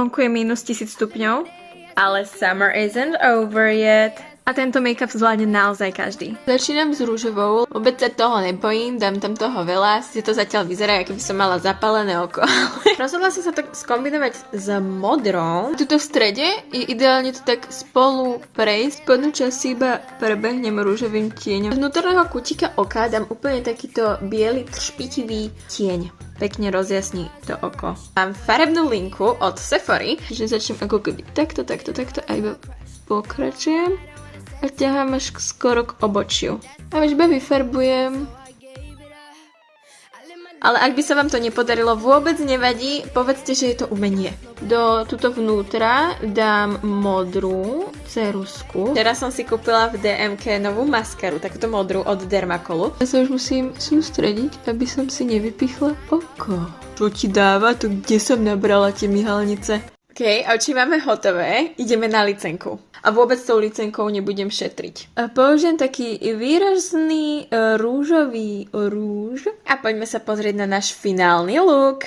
Vonku je minus 1000 stupňov. Ale summer isn't over yet. A tento make-up zvládne naozaj každý. Začínam s rúžovou, vôbec sa toho nebojím, dám tam toho veľa, si to zatiaľ vyzerá, ako by som mala zapálené oko. Rozhodla som sa to skombinovať s modrou. Tuto v strede je ideálne to tak spolu prejsť. Spodnú časť si iba prebehnem rúžovým tieňom. Z vnútorného kútika oka dám úplne takýto biely špitivý tieň. Pekne rozjasní to oko. Mám farebnú linku od Sephory, že začnem ako keby takto a iba pokračujem. A ťahám až skoro k obočiu. A už iba vyfarbujem. Ale ak by sa vám to nepodarilo, vôbec nevadí, povedzte, že je to umenie. Do tuto vnútra dám modrú ceruzku. Teraz som si kúpila v DMK novú maskaru, takúto modrú od Dermacolu. Ja sa už musím sústrediť, aby som si nevypichla oko. Čo ti dáva? Tu kde som nabrala tie myhalnice? OK, oči máme hotové, ideme na licenku. A vôbec tou licenkou nebudem šetriť. A použijem taký výrazný rúžový rúž. A poďme sa pozrieť na náš finálny look.